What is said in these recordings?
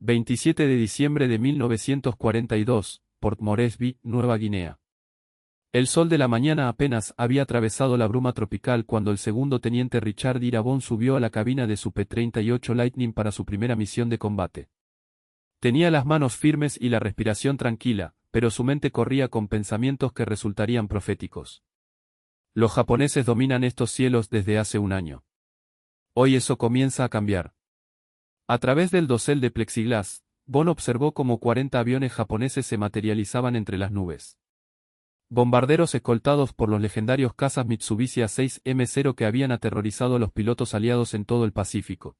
27 de diciembre de 1942, Port Moresby, Nueva Guinea. El sol de la mañana apenas había atravesado la bruma tropical cuando el segundo teniente Richard Ira Bond subió a la cabina de su P-38 Lightning para su primera misión de combate. Tenía las manos firmes y la respiración tranquila, pero su mente corría con pensamientos que resultarían proféticos. Los japoneses dominan estos cielos desde hace un año. Hoy eso comienza a cambiar. A través del dosel de plexiglas, Bond observó cómo 40 aviones japoneses se materializaban entre las nubes. Bombarderos escoltados por los legendarios cazas Mitsubishi A6M0 que habían aterrorizado a los pilotos aliados en todo el Pacífico.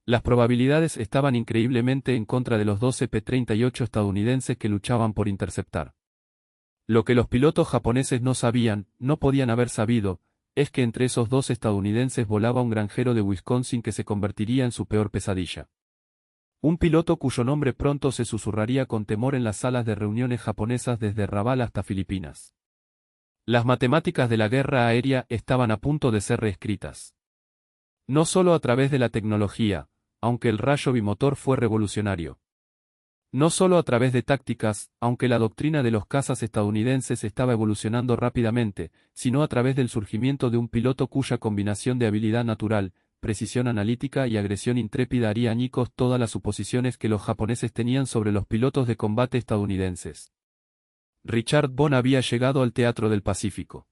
Las probabilidades estaban increíblemente en contra de los 12 P-38 estadounidenses que luchaban por interceptar. Lo que los pilotos japoneses no sabían, no podían haber sabido, es que entre esos dos estadounidenses volaba un granjero de Wisconsin que se convertiría en su peor pesadilla. Un piloto cuyo nombre pronto se susurraría con temor en las salas de reuniones japonesas desde Rabaul hasta Filipinas. Las matemáticas de la guerra aérea estaban a punto de ser reescritas. No solo a través de la tecnología, aunque el rayo bimotor fue revolucionario. No solo a través de tácticas, aunque la doctrina de los cazas estadounidenses estaba evolucionando rápidamente, sino a través del surgimiento de un piloto cuya combinación de habilidad natural, precisión analítica y agresión intrépida haría añicos todas las suposiciones que los japoneses tenían sobre los pilotos de combate estadounidenses. Richard Bond había llegado al teatro del Pacífico.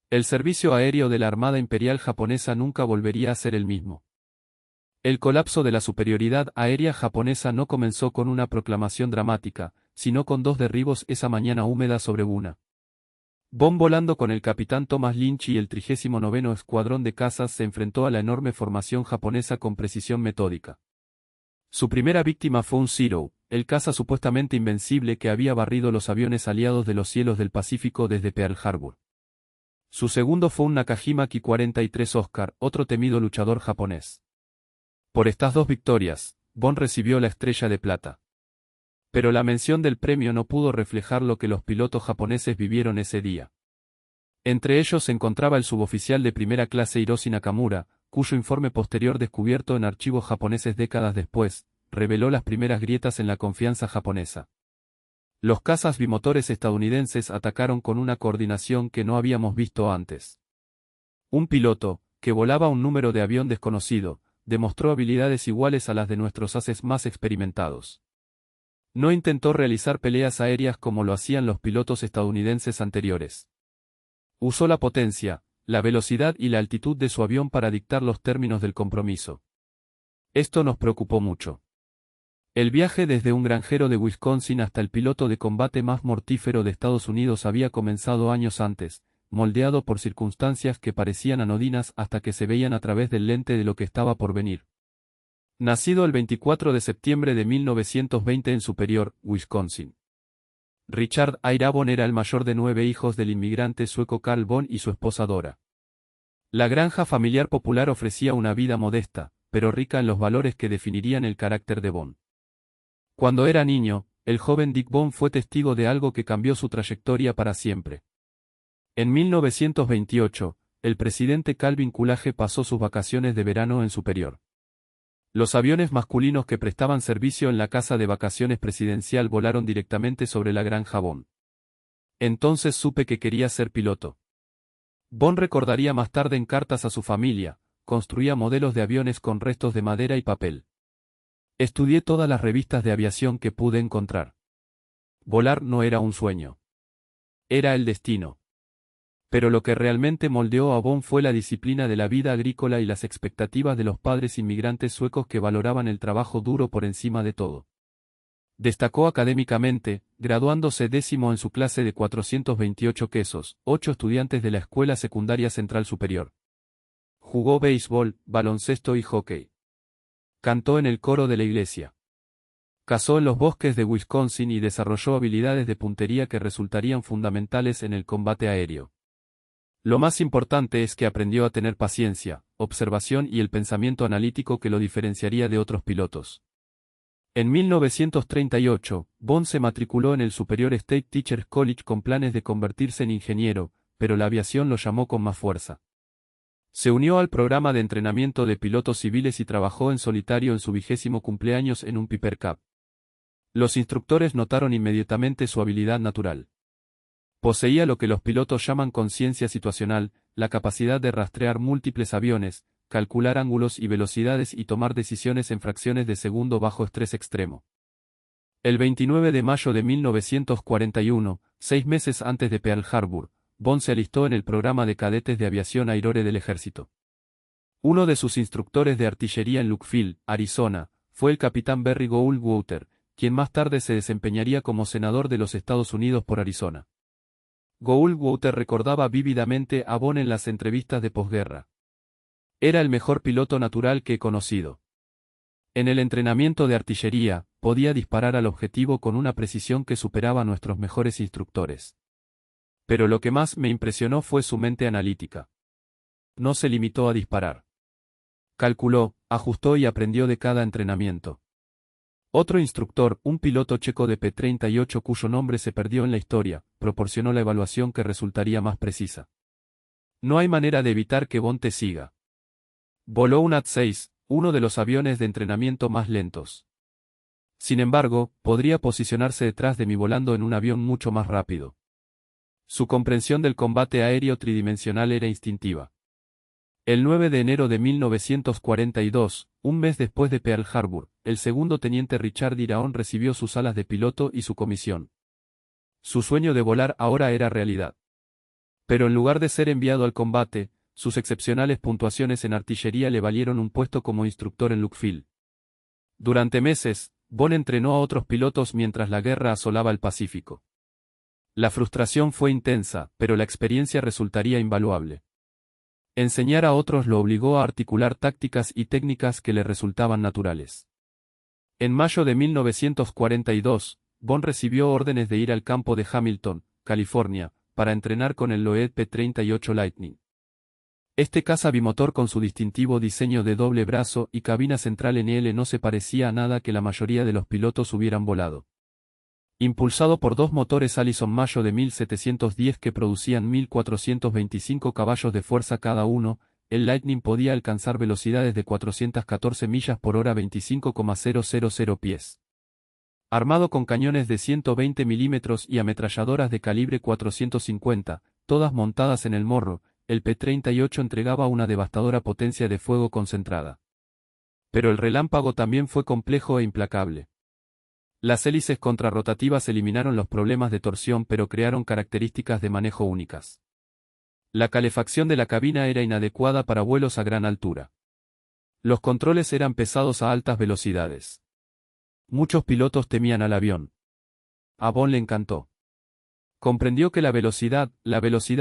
El servicio aéreo de la Armada Imperial japonesa nunca volvería a ser el mismo. El colapso de la superioridad aérea japonesa no comenzó con una proclamación dramática, sino con 2 derribos esa mañana húmeda sobre Buna. Bond, volando con el capitán Thomas Lynch y el 39º Escuadrón de Cazas, se enfrentó a la enorme formación japonesa con precisión metódica. Su primera víctima fue un Zero, el caza supuestamente invencible que había barrido los aviones aliados de los cielos del Pacífico desde Pearl Harbor. Su segundo fue un Nakajima Ki-43 Oscar, otro temido luchador japonés. Por estas 2 victorias, Bond recibió la Estrella de Plata. Pero la mención del premio no pudo reflejar lo que los pilotos japoneses vivieron ese día. Entre ellos se encontraba el suboficial de primera clase Hiroshi Nakamura, cuyo informe posterior descubierto en archivos japoneses décadas después, reveló las primeras grietas en la confianza japonesa. Los cazas bimotores estadounidenses atacaron con una coordinación que no habíamos visto antes. Un piloto, que volaba un número de avión desconocido, demostró habilidades iguales a las de nuestros ases más experimentados. No intentó realizar peleas aéreas como lo hacían los pilotos estadounidenses anteriores. Usó la potencia, la velocidad y la altitud de su avión para dictar los términos del compromiso. Esto nos preocupó mucho. El viaje desde un granjero de Wisconsin hasta el piloto de combate más mortífero de Estados Unidos había comenzado años antes, moldeado por circunstancias que parecían anodinas hasta que se veían a través del lente de lo que estaba por venir. Nacido el 24 de septiembre de 1920 en Superior, Wisconsin. Richard Ira Bond era el mayor de 9 hijos del inmigrante sueco Carl Bond y su esposa Dora. La granja familiar popular ofrecía una vida modesta, pero rica en los valores que definirían el carácter de Bond. Cuando era niño, el joven Dick Bond fue testigo de algo que cambió su trayectoria para siempre. En 1928, el presidente Calvin Coolidge pasó sus vacaciones de verano en Superior. Los aviones masculinos que prestaban servicio en la casa de vacaciones presidencial volaron directamente sobre la granja Bond. Entonces supe que quería ser piloto. Bond recordaría más tarde en cartas a su familia, construía modelos de aviones con restos de madera y papel. Estudié todas las revistas de aviación que pude encontrar. Volar no era un sueño. Era el destino. Pero lo que realmente moldeó a Bond fue la disciplina de la vida agrícola y las expectativas de los padres inmigrantes suecos que valoraban el trabajo duro por encima de todo. Destacó académicamente, graduándose 10º en su clase de 428 quesos, 8 estudiantes de la Escuela Secundaria Central Superior. Jugó béisbol, baloncesto y hockey. Cantó en el coro de la iglesia. Cazó en los bosques de Wisconsin y desarrolló habilidades de puntería que resultarían fundamentales en el combate aéreo. Lo más importante es que aprendió a tener paciencia, observación y el pensamiento analítico que lo diferenciaría de otros pilotos. En 1938, Bond se matriculó en el Superior State Teachers College con planes de convertirse en ingeniero, pero la aviación lo llamó con más fuerza. Se unió al programa de entrenamiento de pilotos civiles y trabajó en solitario en su 20º cumpleaños en un Piper Cup. Los instructores notaron inmediatamente su habilidad natural. Poseía lo que los pilotos llaman conciencia situacional, la capacidad de rastrear múltiples aviones, calcular ángulos y velocidades y tomar decisiones en fracciones de segundo bajo estrés extremo. El 29 de mayo de 1941, 6 meses antes de Pearl Harbor, Bond se alistó en el programa de cadetes de aviación Airore del ejército. Uno de sus instructores de artillería en Lukeville, Arizona, fue el capitán Barry Goldwater, quien más tarde se desempeñaría como senador de los Estados Unidos por Arizona. Goldwater recordaba vívidamente a Bond en las entrevistas de posguerra. Era el mejor piloto natural que he conocido. En el entrenamiento de artillería, podía disparar al objetivo con una precisión que superaba a nuestros mejores instructores. Pero lo que más me impresionó fue su mente analítica. No se limitó a disparar. Calculó, ajustó y aprendió de cada entrenamiento. Otro instructor, un piloto checo de P-38 cuyo nombre se perdió en la historia, proporcionó la evaluación que resultaría más precisa. No hay manera de evitar que Bond te siga. Voló un AT-6, uno de los aviones de entrenamiento más lentos. Sin embargo, podría posicionarse detrás de mí volando en un avión mucho más rápido. Su comprensión del combate aéreo tridimensional era instintiva. El 9 de enero de 1942, un mes después de Pearl Harbor, el segundo teniente Richard Iraon recibió sus alas de piloto y su comisión. Su sueño de volar ahora era realidad. Pero en lugar de ser enviado al combate, sus excepcionales puntuaciones en artillería le valieron un puesto como instructor en Lukeville. Durante meses, Bond entrenó a otros pilotos mientras la guerra asolaba el Pacífico. La frustración fue intensa, pero la experiencia resultaría invaluable. Enseñar a otros lo obligó a articular tácticas y técnicas que le resultaban naturales. En mayo de 1942, Bond recibió órdenes de ir al campo de Hamilton, California, para entrenar con el Lockheed P-38 Lightning. Este caza bimotor con su distintivo diseño de doble brazo y cabina central en L no se parecía a nada que la mayoría de los pilotos hubieran volado. Impulsado por dos motores Allison Mayo de 1710 que producían 1425 caballos de fuerza cada uno, el Lightning podía alcanzar velocidades de 414 millas por hora 25,000 pies. Armado con cañones de 120 milímetros y ametralladoras de calibre 450, todas montadas en el morro, el P-38 entregaba una devastadora potencia de fuego concentrada. Pero el relámpago también fue complejo e implacable. Las hélices contrarrotativas eliminaron los problemas de torsión pero crearon características de manejo únicas. La calefacción de la cabina era inadecuada para vuelos a gran altura. Los controles eran pesados a altas velocidades. Muchos pilotos temían al avión. A Bond le encantó. Comprendió que la velocidad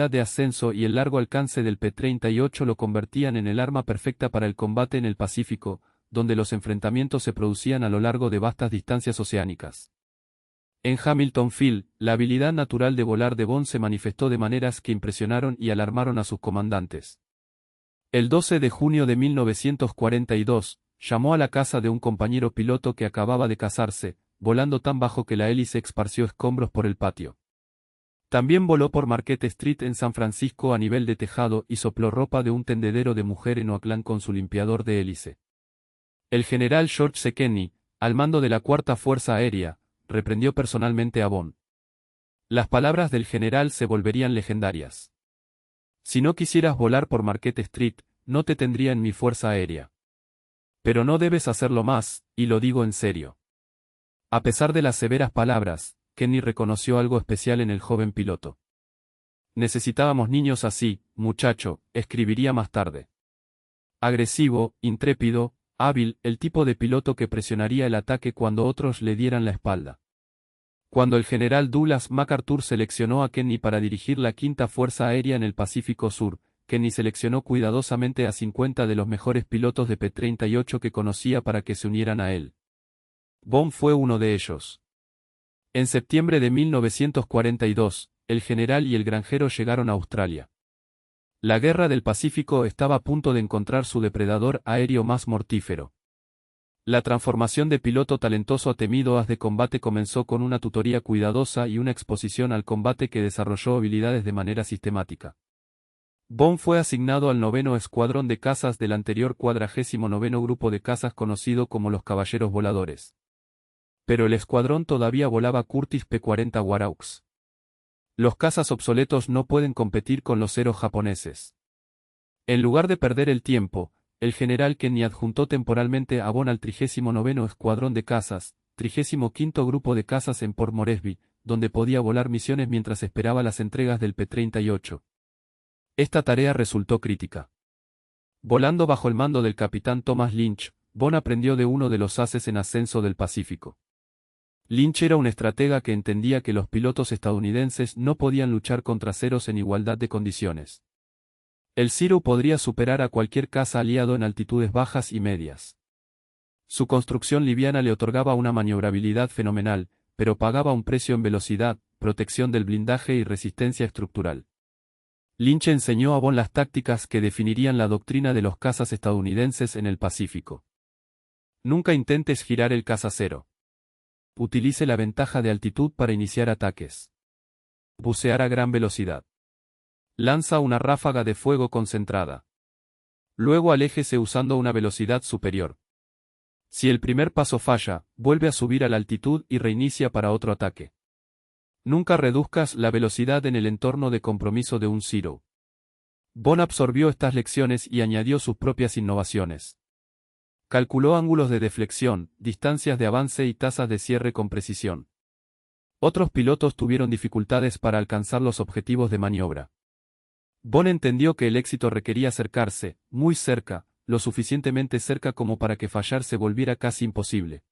de ascenso y el largo alcance del P-38 lo convertían en el arma perfecta para el combate en el Pacífico, donde los enfrentamientos se producían a lo largo de vastas distancias oceánicas. En Hamilton Field, la habilidad natural de volar de Bond se manifestó de maneras que impresionaron y alarmaron a sus comandantes. El 12 de junio de 1942, llamó a la casa de un compañero piloto que acababa de casarse, volando tan bajo que la hélice esparció escombros por el patio. También voló por Marquette Street en San Francisco a nivel de tejado y sopló ropa de un tendedero de mujer en Oakland con su limpiador de hélice. El general George C. Kenney, al mando de la Cuarta Fuerza Aérea, reprendió personalmente a Bond. Las palabras del general se volverían legendarias. Si no quisieras volar por Marquette Street, no te tendría en mi fuerza aérea. Pero no debes hacerlo más, y lo digo en serio. A pesar de las severas palabras, Kenney reconoció algo especial en el joven piloto. Necesitábamos niños así, muchacho, escribiría más tarde. Agresivo, intrépido, hábil, el tipo de piloto que presionaría el ataque cuando otros le dieran la espalda. Cuando el general Douglas MacArthur seleccionó a Kenney para dirigir la Quinta Fuerza Aérea en el Pacífico Sur, Kenney seleccionó cuidadosamente a 50 de los mejores pilotos de P-38 que conocía para que se unieran a él. Bond fue uno de ellos. En septiembre de 1942, el general y el granjero llegaron a Australia. La Guerra del Pacífico estaba a punto de encontrar su depredador aéreo más mortífero. La transformación de piloto talentoso a temido as de combate comenzó con una tutoría cuidadosa y una exposición al combate que desarrolló habilidades de manera sistemática. Bond fue asignado al 9º Escuadrón de Cazas del anterior 49º Grupo de Cazas conocido como los Caballeros Voladores. Pero el escuadrón todavía volaba Curtiss P-40 Warhawks. Los cazas obsoletos no pueden competir con los Zero japoneses. En lugar de perder el tiempo, el general Kenny adjuntó temporalmente a Bond al 39º Escuadrón de Cazas, 35º Grupo de Cazas en Port Moresby, donde podía volar misiones mientras esperaba las entregas del P-38. Esta tarea resultó crítica. Volando bajo el mando del capitán Thomas Lynch, Bond aprendió de uno de los ases en ascenso del Pacífico. Lynch era un estratega que entendía que los pilotos estadounidenses no podían luchar contra Zeros en igualdad de condiciones. El Zero podría superar a cualquier caza aliado en altitudes bajas y medias. Su construcción liviana le otorgaba una maniobrabilidad fenomenal, pero pagaba un precio en velocidad, protección del blindaje y resistencia estructural. Lynch enseñó a Bond las tácticas que definirían la doctrina de los cazas estadounidenses en el Pacífico. Nunca intentes girar el caza Zero. Utilice la ventaja de altitud para iniciar ataques. Bucear a gran velocidad. Lanza una ráfaga de fuego concentrada. Luego aléjese usando una velocidad superior. Si el primer paso falla, vuelve a subir a la altitud y reinicia para otro ataque. Nunca reduzcas la velocidad en el entorno de compromiso de un Zero. Bond absorbió estas lecciones y añadió sus propias innovaciones. Calculó ángulos de deflexión, distancias de avance y tasas de cierre con precisión. Otros pilotos tuvieron dificultades para alcanzar los objetivos de maniobra. Bond entendió que el éxito requería acercarse, muy cerca, lo suficientemente cerca como para que fallar se volviera casi imposible.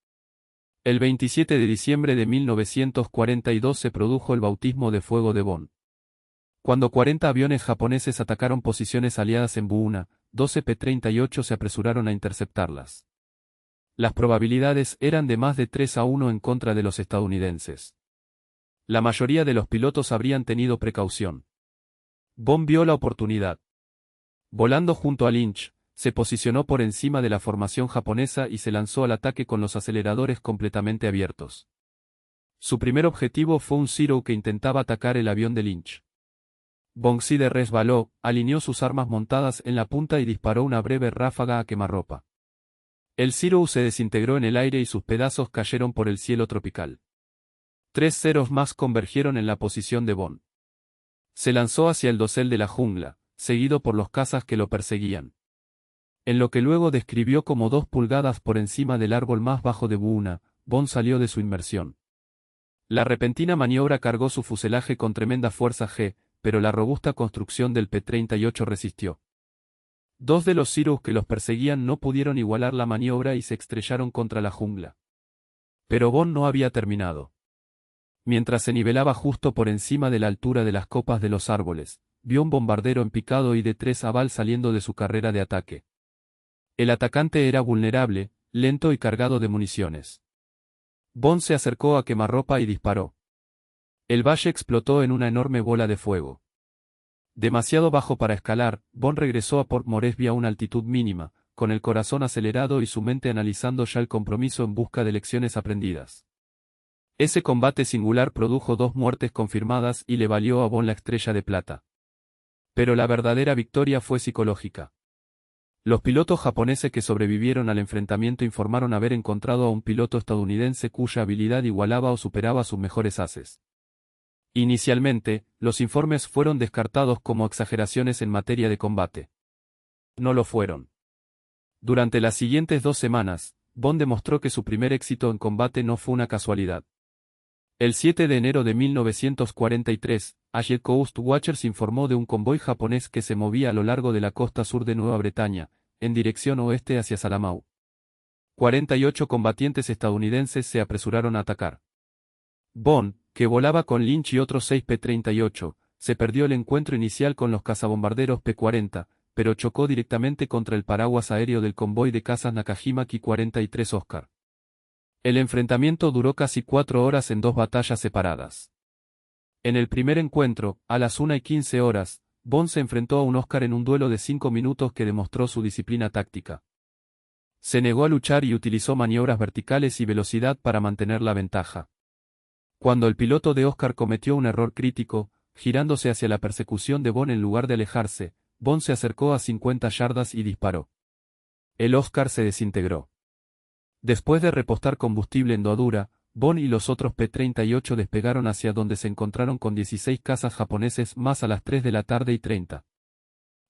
El 27 de diciembre de 1942 se produjo el bautismo de fuego de Bond. Cuando 40 aviones japoneses atacaron posiciones aliadas en Buuna, 12 P-38 se apresuraron a interceptarlas. Las probabilidades eran de más de 3-1 en contra de los estadounidenses. La mayoría de los pilotos habrían tenido precaución. Bond vio la oportunidad. Volando junto a Lynch, se posicionó por encima de la formación japonesa y se lanzó al ataque con los aceleradores completamente abiertos. Su primer objetivo fue un Zero que intentaba atacar el avión de Lynch. Bond se resbaló, alineó sus armas montadas en la punta y disparó una breve ráfaga a quemarropa. El Zero se desintegró en el aire y sus pedazos cayeron por el cielo tropical. 3 Zeros más convergieron en la posición de Bond. Se lanzó hacia el dosel de la jungla, seguido por los cazas que lo perseguían. En lo que luego describió como 2 pulgadas por encima del árbol más bajo de Buuna, Bond salió de su inmersión. La repentina maniobra cargó su fuselaje con tremenda fuerza G, pero la robusta construcción del P-38 resistió. 2 de los Zeros que los perseguían no pudieron igualar la maniobra y se estrellaron contra la jungla. Pero Bond no había terminado. Mientras se nivelaba justo por encima de la altura de las copas de los árboles, vio un bombardero en picado y de 3 Aval saliendo de su carrera de ataque. El atacante era vulnerable, lento y cargado de municiones. Bond se acercó a quemarropa y disparó. El valle explotó en una enorme bola de fuego. Demasiado bajo para escalar, Bond regresó a Port Moresby a una altitud mínima, con el corazón acelerado y su mente analizando ya el compromiso en busca de lecciones aprendidas. Ese combate singular produjo 2 muertes confirmadas y le valió a Bond la estrella de plata. Pero la verdadera victoria fue psicológica. Los pilotos japoneses que sobrevivieron al enfrentamiento informaron haber encontrado a un piloto estadounidense cuya habilidad igualaba o superaba a sus mejores ases. Inicialmente, los informes fueron descartados como exageraciones en materia de combate. No lo fueron. Durante las siguientes 2 semanas, Bond demostró que su primer éxito en combate no fue una casualidad. El 7 de enero de 1943, Asia Coast Watchers informó de un convoy japonés que se movía a lo largo de la costa sur de Nueva Bretaña, en dirección oeste hacia Salamau. 48 combatientes estadounidenses se apresuraron a atacar. Bond, que volaba con Lynch y otros 6 P-38, se perdió el encuentro inicial con los cazabombarderos P-40, pero chocó directamente contra el paraguas aéreo del convoy de cazas Nakajima Ki-43 Oscar. El enfrentamiento duró casi 4 horas en 2 batallas separadas. En el primer encuentro, a las 1:15, Bond se enfrentó a un Oscar en un duelo de 5 minutos que demostró su disciplina táctica. Se negó a luchar y utilizó maniobras verticales y velocidad para mantener la ventaja. Cuando el piloto de Oscar cometió un error crítico, girándose hacia la persecución de Bond en lugar de alejarse, Bond se acercó a 50 yardas y disparó. El Oscar se desintegró. Después de repostar combustible en Doadura, Bond y los otros P-38 despegaron hacia donde se encontraron con 16 cazas japoneses más a las 3:30 p.m.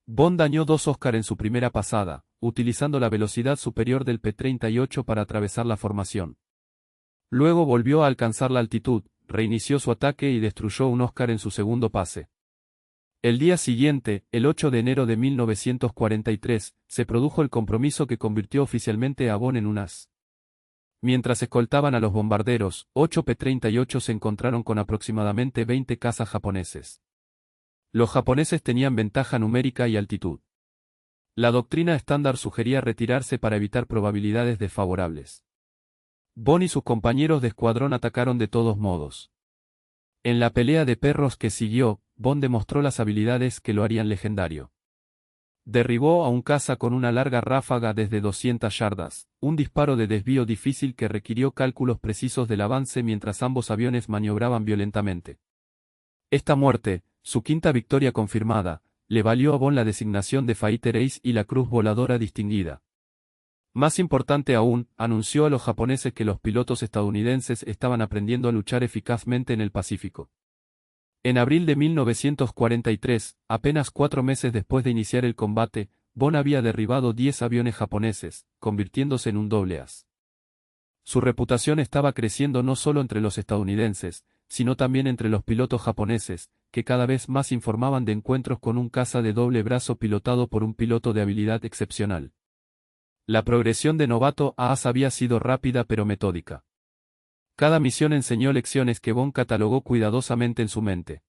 Bond dañó 2 Oscar en su primera pasada, utilizando la velocidad superior del P-38 para atravesar la formación. Luego volvió a alcanzar la altitud, reinició su ataque y destruyó un Oscar en su segundo pase. El día siguiente, el 8 de enero de 1943, se produjo el compromiso que convirtió oficialmente a Bond en un as. Mientras escoltaban a los bombarderos, 8 P-38 se encontraron con aproximadamente 20 cazas japoneses. Los japoneses tenían ventaja numérica y altitud. La doctrina estándar sugería retirarse para evitar probabilidades desfavorables. Bond y sus compañeros de escuadrón atacaron de todos modos. En la pelea de perros que siguió, Bond demostró las habilidades que lo harían legendario. Derribó a un caza con una larga ráfaga desde 200 yardas, un disparo de desvío difícil que requirió cálculos precisos del avance mientras ambos aviones maniobraban violentamente. Esta muerte, su quinta victoria confirmada, le valió a Bond la designación de Fighter Ace y la Cruz Voladora Distinguida. Más importante aún, anunció a los japoneses que los pilotos estadounidenses estaban aprendiendo a luchar eficazmente en el Pacífico. En abril de 1943, apenas 4 meses después de iniciar el combate, Bond había derribado 10 aviones japoneses, convirtiéndose en un doble as. Su reputación estaba creciendo no solo entre los estadounidenses, sino también entre los pilotos japoneses, que cada vez más informaban de encuentros con un caza de doble brazo pilotado por un piloto de habilidad excepcional. La progresión de novato a as había sido rápida pero metódica. Cada misión enseñó lecciones que Bond catalogó cuidadosamente en su mente.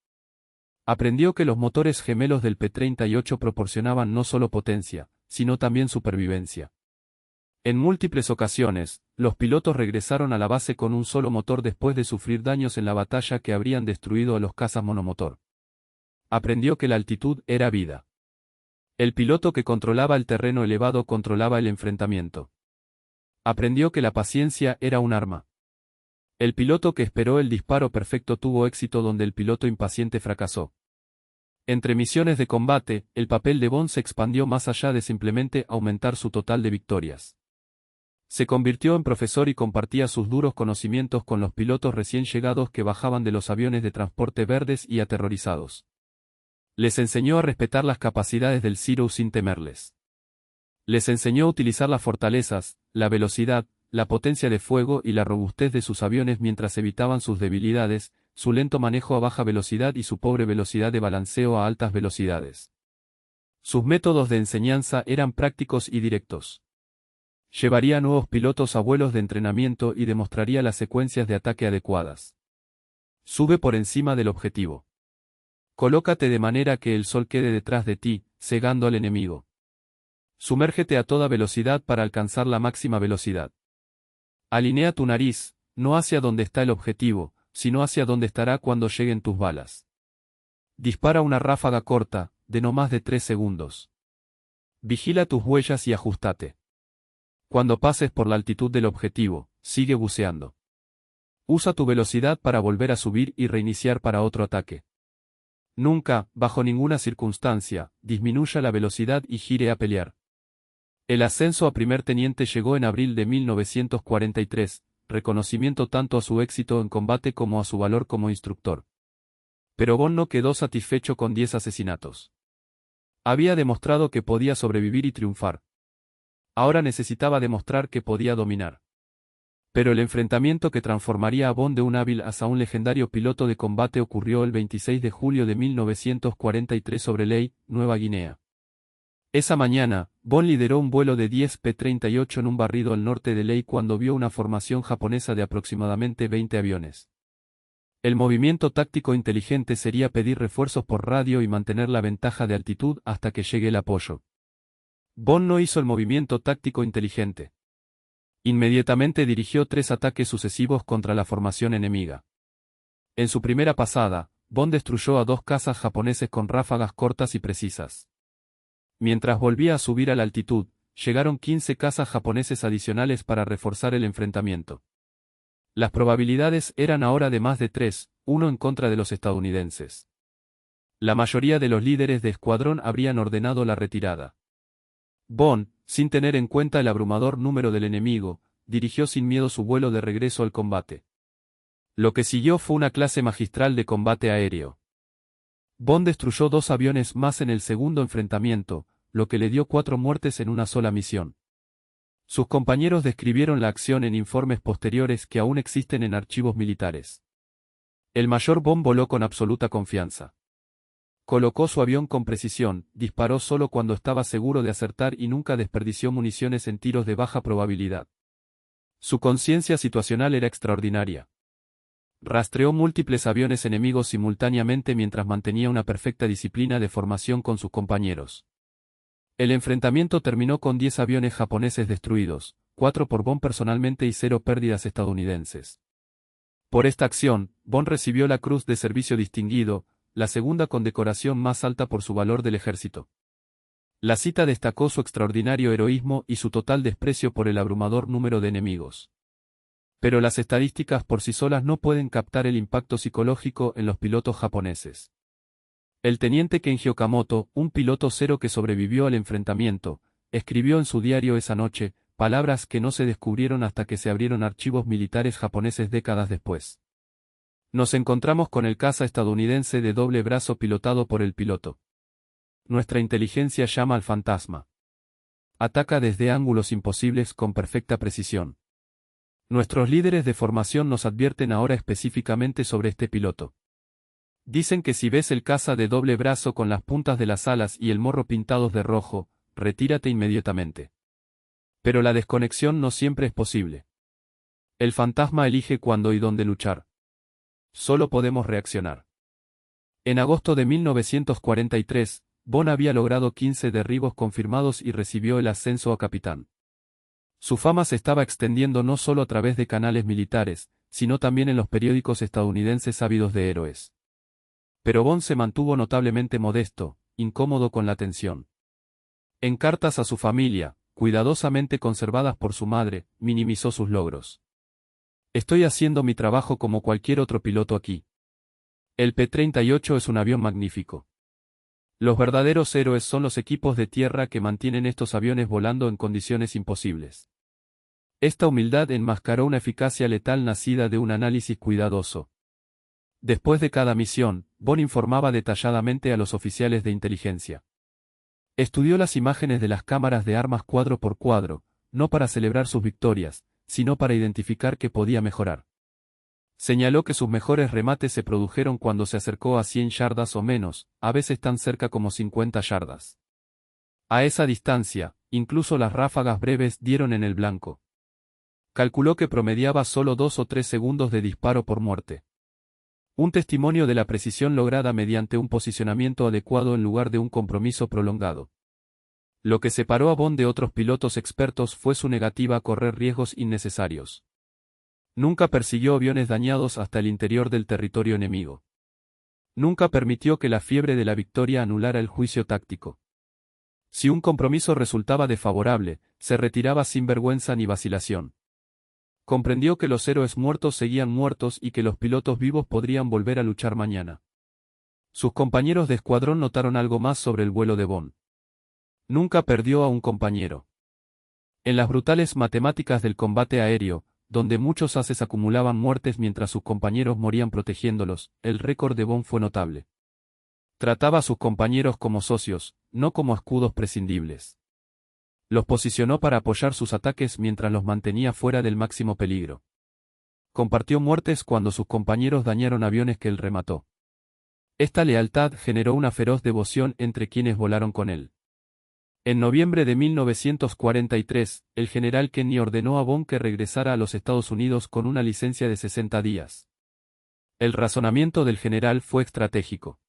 Aprendió que los motores gemelos del P-38 proporcionaban no solo potencia, sino también supervivencia. En múltiples ocasiones, los pilotos regresaron a la base con un solo motor después de sufrir daños en la batalla que habrían destruido a los cazas monomotor. Aprendió que la altitud era vida. El piloto que controlaba el terreno elevado controlaba el enfrentamiento. Aprendió que la paciencia era un arma. El piloto que esperó el disparo perfecto tuvo éxito donde el piloto impaciente fracasó. Entre misiones de combate, el papel de Bond se expandió más allá de simplemente aumentar su total de victorias. Se convirtió en profesor y compartía sus duros conocimientos con los pilotos recién llegados que bajaban de los aviones de transporte verdes y aterrorizados. Les enseñó a respetar las capacidades del Zero sin temerles. Les enseñó a utilizar las fortalezas, la velocidad, la potencia de fuego y la robustez de sus aviones mientras evitaban sus debilidades, su lento manejo a baja velocidad y su pobre velocidad de balanceo a altas velocidades. Sus métodos de enseñanza eran prácticos y directos. Llevaría a nuevos pilotos a vuelos de entrenamiento y demostraría las secuencias de ataque adecuadas. Sube por encima del objetivo. Colócate de manera que el sol quede detrás de ti, cegando al enemigo. Sumérgete a toda velocidad para alcanzar la máxima velocidad. Alinea tu nariz, no hacia donde está el objetivo, sino hacia donde estará cuando lleguen tus balas. Dispara una ráfaga corta, de no más de 3 segundos. Vigila tus huellas y ajustate. Cuando pases por la altitud del objetivo, sigue buceando. Usa tu velocidad para volver a subir y reiniciar para otro ataque. Nunca, bajo ninguna circunstancia, disminuya la velocidad y gire a pelear. El ascenso a primer teniente llegó en abril de 1943, reconocimiento tanto a su éxito en combate como a su valor como instructor. Pero Bond no quedó satisfecho con 10 asesinatos. Había demostrado que podía sobrevivir y triunfar. Ahora necesitaba demostrar que podía dominar. Pero el enfrentamiento que transformaría a Bond de un hábil as a un legendario piloto de combate ocurrió el 26 de julio de 1943 sobre Lae, Nueva Guinea. Esa mañana, Bond lideró un vuelo de 10 P-38 en un barrido al norte de Lae cuando vio una formación japonesa de aproximadamente 20 aviones. El movimiento táctico inteligente sería pedir refuerzos por radio y mantener la ventaja de altitud hasta que llegue el apoyo. Bond no hizo el movimiento táctico inteligente. Inmediatamente dirigió 3 ataques sucesivos contra la formación enemiga. En su primera pasada, Bond destruyó a 2 cazas japoneses con ráfagas cortas y precisas. Mientras volvía a subir a la altitud, llegaron 15 cazas japoneses adicionales para reforzar el enfrentamiento. Las probabilidades eran ahora de más de 3-1 en contra de los estadounidenses. La mayoría de los líderes de escuadrón habrían ordenado la retirada. Bond, sin tener en cuenta el abrumador número del enemigo, dirigió sin miedo su vuelo de regreso al combate. Lo que siguió fue una clase magistral de combate aéreo. Bond destruyó 2 aviones más en el segundo enfrentamiento, lo que le dio 4 muertes en una sola misión. Sus compañeros describieron la acción en informes posteriores que aún existen en archivos militares. El mayor Bond voló con absoluta confianza. Colocó su avión con precisión, disparó solo cuando estaba seguro de acertar y nunca desperdició municiones en tiros de baja probabilidad. Su conciencia situacional era extraordinaria. Rastreó múltiples aviones enemigos simultáneamente mientras mantenía una perfecta disciplina de formación con sus compañeros. El enfrentamiento terminó con 10 aviones japoneses destruidos, 4 por Bond personalmente y 0 pérdidas estadounidenses. Por esta acción, Bond recibió la Cruz de Servicio Distinguido, la segunda condecoración más alta por su valor del ejército. La cita destacó su extraordinario heroísmo y su total desprecio por el abrumador número de enemigos. Pero las estadísticas por sí solas no pueden captar el impacto psicológico en los pilotos japoneses. El teniente Kenji Okamoto, un piloto cero que sobrevivió al enfrentamiento, escribió en su diario esa noche, palabras que no se descubrieron hasta que se abrieron archivos militares japoneses décadas después. Nos encontramos con el caza estadounidense de doble brazo pilotado por el piloto. Nuestra inteligencia llama al fantasma. Ataca desde ángulos imposibles con perfecta precisión. Nuestros líderes de formación nos advierten ahora específicamente sobre este piloto. Dicen que si ves el caza de doble brazo con las puntas de las alas y el morro pintados de rojo, retírate inmediatamente. Pero la desconexión no siempre es posible. El fantasma elige cuándo y dónde luchar. Solo podemos reaccionar. En agosto de 1943, Bond había logrado 15 derribos confirmados y recibió el ascenso a capitán. Su fama se estaba extendiendo no solo a través de canales militares, sino también en los periódicos estadounidenses ávidos de héroes. Pero Bond se mantuvo notablemente modesto, incómodo con la tensión. En cartas a su familia, cuidadosamente conservadas por su madre, minimizó sus logros. Estoy haciendo mi trabajo como cualquier otro piloto aquí. El P-38 es un avión magnífico. Los verdaderos héroes son los equipos de tierra que mantienen estos aviones volando en condiciones imposibles. Esta humildad enmascaró una eficacia letal nacida de un análisis cuidadoso. Después de cada misión, Bond informaba detalladamente a los oficiales de inteligencia. Estudió las imágenes de las cámaras de armas cuadro por cuadro, no para celebrar sus victorias, sino para identificar qué podía mejorar. Señaló que sus mejores remates se produjeron cuando se acercó a 100 yardas o menos, a veces tan cerca como 50 yardas. A esa distancia, incluso las ráfagas breves dieron en el blanco. Calculó que promediaba solo 2 o 3 segundos de disparo por muerte. Un testimonio de la precisión lograda mediante un posicionamiento adecuado en lugar de un compromiso prolongado. Lo que separó a Bond de otros pilotos expertos fue su negativa a correr riesgos innecesarios. Nunca persiguió aviones dañados hasta el interior del territorio enemigo. Nunca permitió que la fiebre de la victoria anulara el juicio táctico. Si un compromiso resultaba desfavorable, se retiraba sin vergüenza ni vacilación. Comprendió que los héroes muertos seguían muertos y que los pilotos vivos podrían volver a luchar mañana. Sus compañeros de escuadrón notaron algo más sobre el vuelo de Bond. Nunca perdió a un compañero. En las brutales matemáticas del combate aéreo, donde muchos ases acumulaban muertes mientras sus compañeros morían protegiéndolos, el récord de Bond fue notable. Trataba a sus compañeros como socios, no como escudos prescindibles. Los posicionó para apoyar sus ataques mientras los mantenía fuera del máximo peligro. Compartió muertes cuando sus compañeros dañaron aviones que él remató. Esta lealtad generó una feroz devoción entre quienes volaron con él. En noviembre de 1943, el general Kenny ordenó a Bond que regresara a los Estados Unidos con una licencia de 60 días. El razonamiento del general fue estratégico.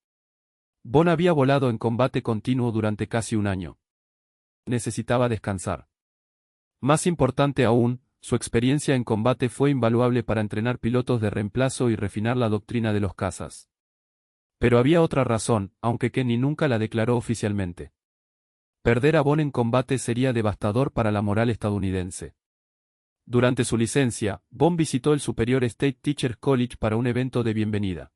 Bond había volado en combate continuo durante casi un año. Necesitaba descansar. Más importante aún, su experiencia en combate fue invaluable para entrenar pilotos de reemplazo y refinar la doctrina de los cazas. Pero había otra razón, aunque Kenny nunca la declaró oficialmente. Perder a Bond en combate sería devastador para la moral estadounidense. Durante su licencia, Bond visitó el Superior State Teachers College para un evento de bienvenida.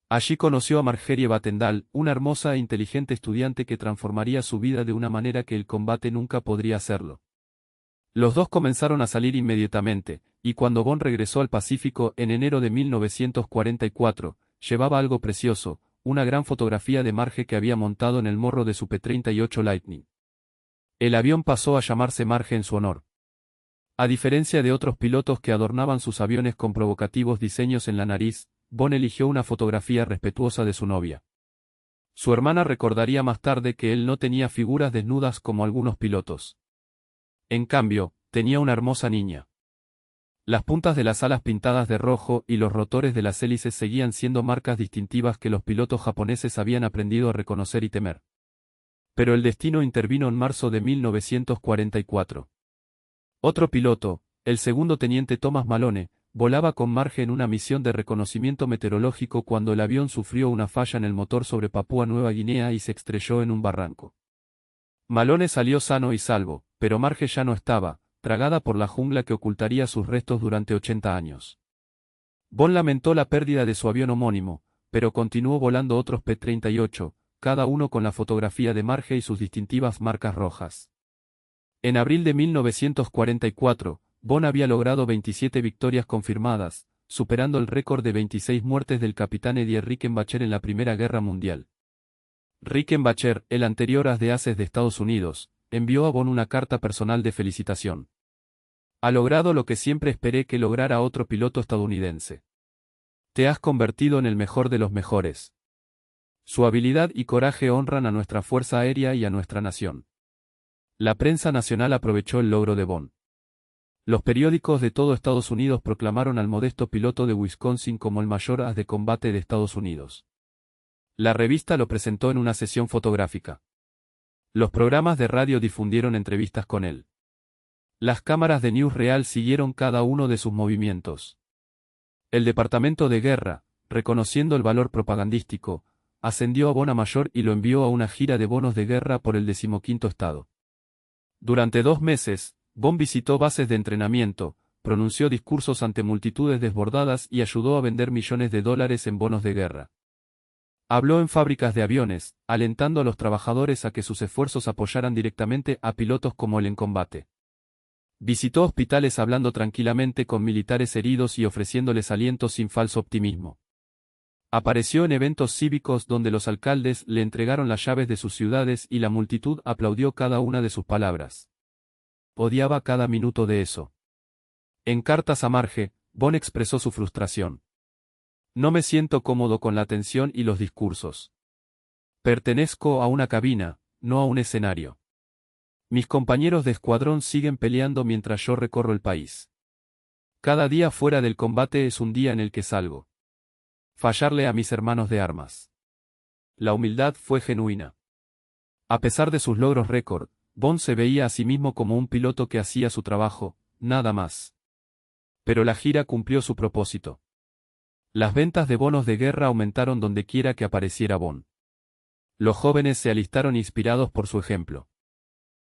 Allí conoció a Margerie Batendal, una hermosa e inteligente estudiante que transformaría su vida de una manera que el combate nunca podría hacerlo. Los dos comenzaron a salir inmediatamente, y cuando Bond regresó al Pacífico en enero de 1944, llevaba algo precioso, una gran fotografía de Marge que había montado en el morro de su P-38 Lightning. El avión pasó a llamarse Marge en su honor. A diferencia de otros pilotos que adornaban sus aviones con provocativos diseños en la nariz, Bond eligió una fotografía respetuosa de su novia. Su hermana recordaría más tarde que él no tenía figuras desnudas como algunos pilotos. En cambio, tenía una hermosa niña. Las puntas de las alas pintadas de rojo y los rotores de las hélices seguían siendo marcas distintivas que los pilotos japoneses habían aprendido a reconocer y temer. Pero el destino intervino en marzo de 1944. Otro piloto, el segundo teniente Thomas Malone, volaba con Marge en una misión de reconocimiento meteorológico cuando el avión sufrió una falla en el motor sobre Papúa Nueva Guinea y se estrelló en un barranco. Malone salió sano y salvo, pero Marge ya no estaba, tragada por la jungla que ocultaría sus restos durante 80 años. Bond lamentó la pérdida de su avión homónimo, pero continuó volando otros P-38, cada uno con la fotografía de Marge y sus distintivas marcas rojas. En abril de 1944, Bond había logrado 27 victorias confirmadas, superando el récord de 26 muertes del capitán Eddie Rickenbacher en la Primera Guerra Mundial. Rickenbacher, el anterior as de ases de Estados Unidos, envió a Bond una carta personal de felicitación. Ha logrado lo que siempre esperé que lograra otro piloto estadounidense. Te has convertido en el mejor de los mejores. Su habilidad y coraje honran a nuestra Fuerza Aérea y a nuestra nación. La prensa nacional aprovechó el logro de Bond. Los periódicos de todo Estados Unidos proclamaron al modesto piloto de Wisconsin como el mayor as de combate de Estados Unidos. La revista lo presentó en una sesión fotográfica. Los programas de radio difundieron entrevistas con él. Las cámaras de News Real siguieron cada uno de sus movimientos. El Departamento de Guerra, reconociendo el valor propagandístico, ascendió a Bond a mayor y lo envió a una gira de bonos de guerra por el 15º estado. Durante 2 meses, Bond visitó bases de entrenamiento, pronunció discursos ante multitudes desbordadas y ayudó a vender millones de dólares en bonos de guerra. Habló en fábricas de aviones, alentando a los trabajadores a que sus esfuerzos apoyaran directamente a pilotos como él en combate. Visitó hospitales hablando tranquilamente con militares heridos y ofreciéndoles aliento sin falso optimismo. Apareció en eventos cívicos donde los alcaldes le entregaron las llaves de sus ciudades y la multitud aplaudió cada una de sus palabras. Odiaba cada minuto de eso. En cartas a Marge, Bond expresó su frustración. No me siento cómodo con la tensión y los discursos. Pertenezco a una cabina, no a un escenario. Mis compañeros de escuadrón siguen peleando mientras yo recorro el país. Cada día fuera del combate es un día en el que salgo. Fallarle a mis hermanos de armas. La humildad fue genuina. A pesar de sus logros récord, Bond se veía a sí mismo como un piloto que hacía su trabajo, nada más. Pero la gira cumplió su propósito. Las ventas de bonos de guerra aumentaron donde quiera que apareciera Bond. Los jóvenes se alistaron inspirados por su ejemplo.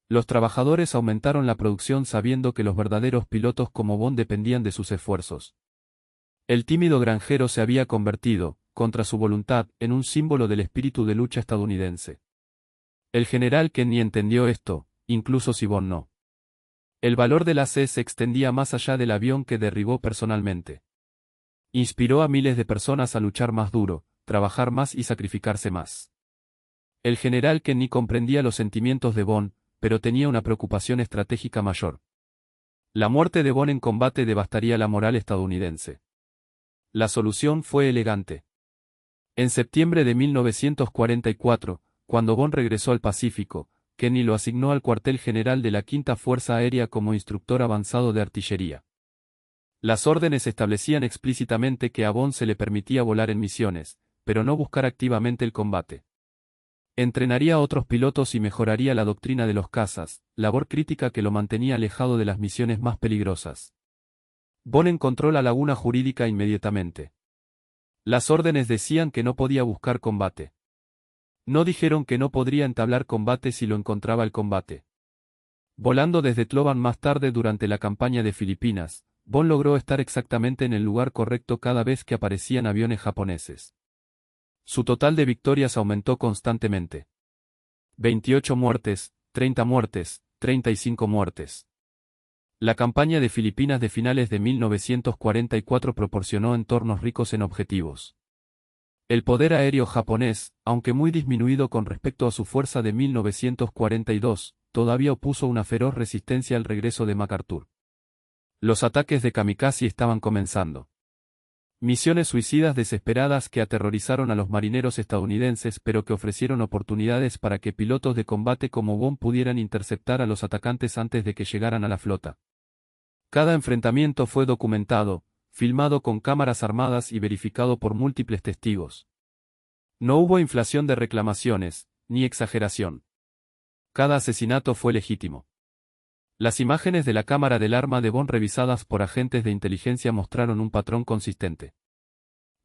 Los trabajadores aumentaron la producción sabiendo que los verdaderos pilotos como Bond dependían de sus esfuerzos. El tímido granjero se había convertido, contra su voluntad, en un símbolo del espíritu de lucha estadounidense. El general Kenny entendió esto, incluso si Bond no. El valor del AC se extendía más allá del avión que derribó personalmente. Inspiró a miles de personas a luchar más duro, trabajar más y sacrificarse más. El general Kenny comprendía los sentimientos de Bond, pero tenía una preocupación estratégica mayor. La muerte de Bond en combate devastaría la moral estadounidense. La solución fue elegante. En septiembre de 1944, cuando Bond regresó al Pacífico, Kenny lo asignó al cuartel general de la Quinta Fuerza Aérea como instructor avanzado de artillería. Las órdenes establecían explícitamente que a Bond se le permitía volar en misiones, pero no buscar activamente el combate. Entrenaría a otros pilotos y mejoraría la doctrina de los cazas, labor crítica que lo mantenía alejado de las misiones más peligrosas. Bond encontró la laguna jurídica inmediatamente. Las órdenes decían que no podía buscar combate. No dijeron que no podría entablar combate si lo encontraba el combate. Volando desde Tloban más tarde durante la campaña de Filipinas, Bond logró estar exactamente en el lugar correcto cada vez que aparecían aviones japoneses. Su total de victorias aumentó constantemente. 28 muertes, 30 muertes, 35 muertes. La campaña de Filipinas de finales de 1944 proporcionó entornos ricos en objetivos. El poder aéreo japonés, aunque muy disminuido con respecto a su fuerza de 1942, todavía opuso una feroz resistencia al regreso de MacArthur. Los ataques de kamikaze estaban comenzando. Misiones suicidas desesperadas que aterrorizaron a los marineros estadounidenses pero que ofrecieron oportunidades para que pilotos de combate como Bond pudieran interceptar a los atacantes antes de que llegaran a la flota. Cada enfrentamiento fue documentado, filmado con cámaras armadas y verificado por múltiples testigos. No hubo inflación de reclamaciones, ni exageración. Cada asesinato fue legítimo. Las imágenes de la cámara del arma de Bond revisadas por agentes de inteligencia mostraron un patrón consistente.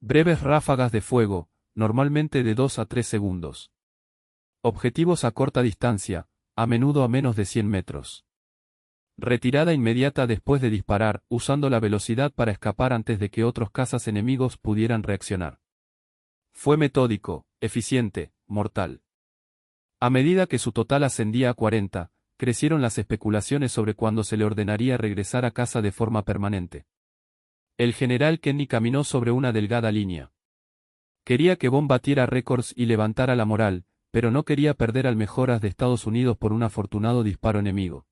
Breves ráfagas de fuego, normalmente de 2 a 3 segundos. Objetivos a corta distancia, a menudo a menos de 100 metros. Retirada inmediata después de disparar, usando la velocidad para escapar antes de que otros cazas enemigos pudieran reaccionar. Fue metódico, eficiente, mortal. A medida que su total ascendía a 40, crecieron las especulaciones sobre cuándo se le ordenaría regresar a casa de forma permanente. El general Kenny caminó sobre una delgada línea. Quería que Bond batiera récords y levantara la moral, pero no quería perder al mejor as de Estados Unidos por un afortunado disparo enemigo.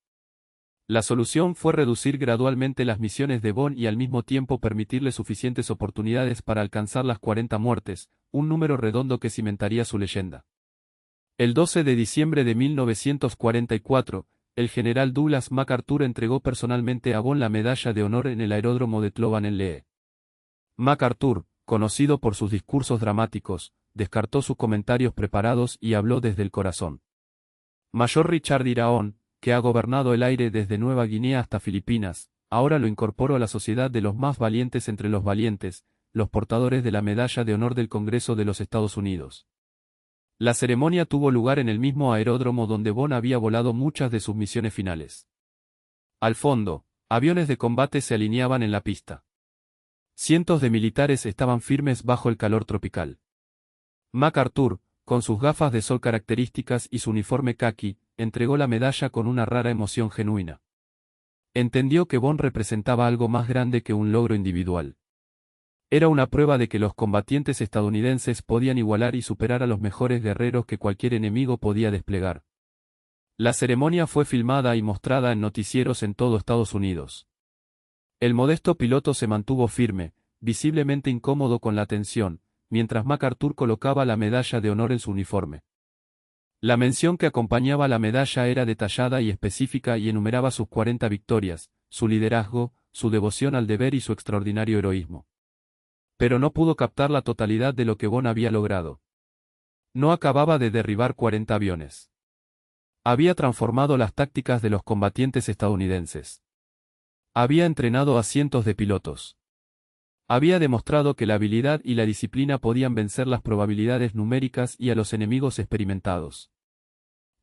La solución fue reducir gradualmente las misiones de Bond y al mismo tiempo permitirle suficientes oportunidades para alcanzar las 40 muertes, un número redondo que cimentaría su leyenda. El 12 de diciembre de 1944, el general Douglas MacArthur entregó personalmente a Bond la medalla de honor en el aeródromo de Clovan-en-Lee. MacArthur, conocido por sus discursos dramáticos, descartó sus comentarios preparados y habló desde el corazón. Mayor Richard Iraón, que ha gobernado el aire desde Nueva Guinea hasta Filipinas, ahora lo incorporó a la sociedad de los más valientes entre los valientes, los portadores de la Medalla de Honor del Congreso de los Estados Unidos. La ceremonia tuvo lugar en el mismo aeródromo donde Bond había volado muchas de sus misiones finales. Al fondo, aviones de combate se alineaban en la pista. Cientos de militares estaban firmes bajo el calor tropical. MacArthur, con sus gafas de sol características y su uniforme caqui, entregó la medalla con una rara emoción genuina. Entendió que Bond representaba algo más grande que un logro individual. Era una prueba de que los combatientes estadounidenses podían igualar y superar a los mejores guerreros que cualquier enemigo podía desplegar. La ceremonia fue filmada y mostrada en noticieros en todo Estados Unidos. El modesto piloto se mantuvo firme, visiblemente incómodo con la tensión, mientras MacArthur colocaba la medalla de honor en su uniforme. La mención que acompañaba la medalla era detallada y específica y enumeraba sus 40 victorias, su liderazgo, su devoción al deber y su extraordinario heroísmo. Pero no pudo captar la totalidad de lo que Bond había logrado. No acababa de derribar 40 aviones. Había transformado las tácticas de los combatientes estadounidenses. Había entrenado a cientos de pilotos. Había demostrado que la habilidad y la disciplina podían vencer las probabilidades numéricas y a los enemigos experimentados.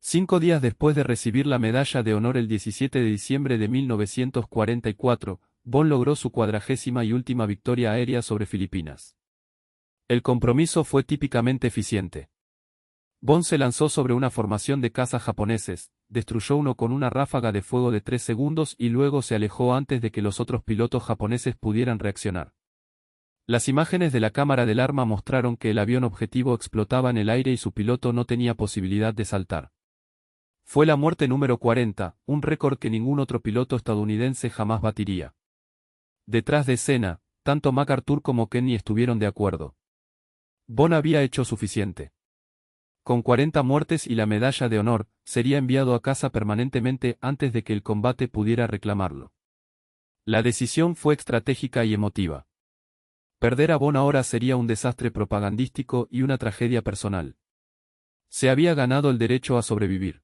5 días después de recibir la medalla de honor el 17 de diciembre de 1944, Bond logró su 40ª y última victoria aérea sobre Filipinas. El compromiso fue típicamente eficiente. Bond se lanzó sobre una formación de cazas japoneses, destruyó uno con una ráfaga de fuego de 3 segundos y luego se alejó antes de que los otros pilotos japoneses pudieran reaccionar. Las imágenes de la cámara del arma mostraron que el avión objetivo explotaba en el aire y su piloto no tenía posibilidad de saltar. Fue la muerte número 40, un récord que ningún otro piloto estadounidense jamás batiría. Detrás de escena, tanto MacArthur como Kenny estuvieron de acuerdo. Bond había hecho suficiente. Con 40 muertes y la medalla de honor, sería enviado a casa permanentemente antes de que el combate pudiera reclamarlo. La decisión fue estratégica y emotiva. Perder a Bond ahora sería un desastre propagandístico y una tragedia personal. Se había ganado el derecho a sobrevivir.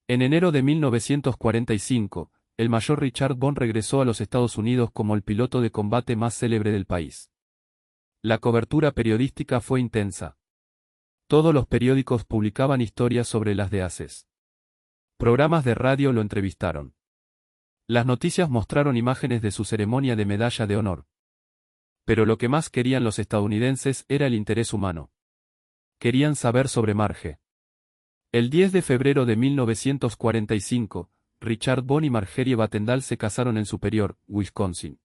En enero de 1945, el mayor Richard Bond regresó a los Estados Unidos como el piloto de combate más célebre del país. La cobertura periodística fue intensa. Todos los periódicos publicaban historias sobre las de Aces. Programas de radio lo entrevistaron. Las noticias mostraron imágenes de su ceremonia de medalla de honor. Pero lo que más querían los estadounidenses era el interés humano. Querían saber sobre Marge. El 10 de febrero de 1945, Richard Bond y Margery Batendale se casaron en Superior, Wisconsin.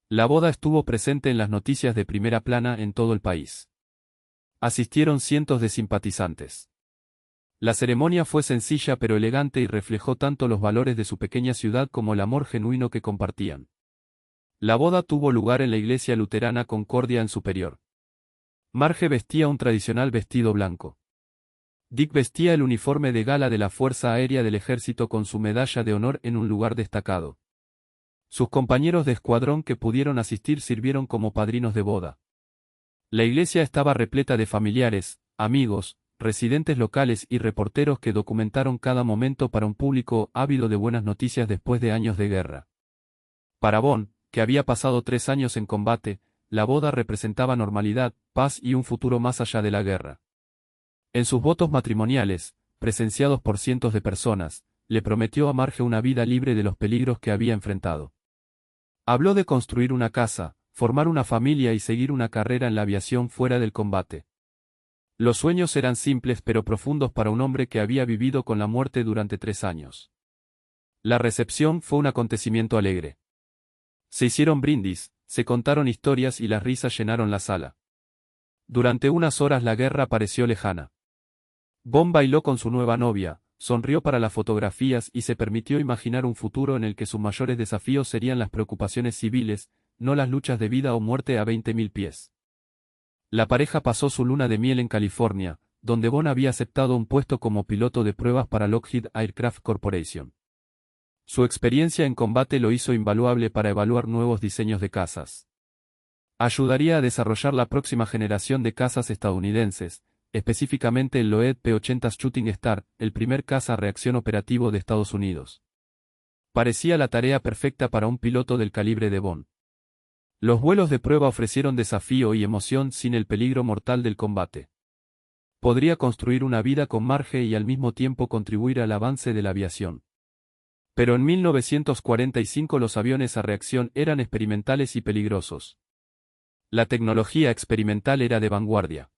La boda estuvo presente en las noticias de primera plana en todo el país. Asistieron cientos de simpatizantes. La ceremonia fue sencilla pero elegante y reflejó tanto los valores de su pequeña ciudad como el amor genuino que compartían. La boda tuvo lugar en la iglesia luterana Concordia en Superior. Marge vestía un tradicional vestido blanco. Dick vestía el uniforme de gala de la Fuerza Aérea del Ejército con su medalla de honor en un lugar destacado. Sus compañeros de escuadrón que pudieron asistir sirvieron como padrinos de boda. La iglesia estaba repleta de familiares, amigos, residentes locales y reporteros que documentaron cada momento para un público ávido de buenas noticias después de años de guerra. Para Bond, que había pasado 3 años en combate, la boda representaba normalidad, paz y un futuro más allá de la guerra. En sus votos matrimoniales, presenciados por cientos de personas, le prometió a Marge una vida libre de los peligros que había enfrentado. Habló de construir una casa, formar una familia y seguir una carrera en la aviación fuera del combate. Los sueños eran simples pero profundos para un hombre que había vivido con la muerte durante 3 años. La recepción fue un acontecimiento alegre. Se hicieron brindis, se contaron historias y las risas llenaron la sala. Durante unas horas la guerra pareció lejana. Bond bailó con su nueva novia, sonrió para las fotografías y se permitió imaginar un futuro en el que sus mayores desafíos serían las preocupaciones civiles, no las luchas de vida o muerte a 20.000 pies. La pareja pasó su luna de miel en California, donde Bond había aceptado un puesto como piloto de pruebas para Lockheed Aircraft Corporation. Su experiencia en combate lo hizo invaluable para evaluar nuevos diseños de cazas. Ayudaría a desarrollar la próxima generación de cazas estadounidenses, específicamente el Lockheed P-80 Shooting Star, el primer caza a reacción operativo de Estados Unidos. Parecía la tarea perfecta para un piloto del calibre de Bond. Los vuelos de prueba ofrecieron desafío y emoción sin el peligro mortal del combate. Podría construir una vida con Marge y al mismo tiempo contribuir al avance de la aviación. Pero en 1945 los aviones a reacción eran experimentales y peligrosos. La tecnología experimental era de vanguardia.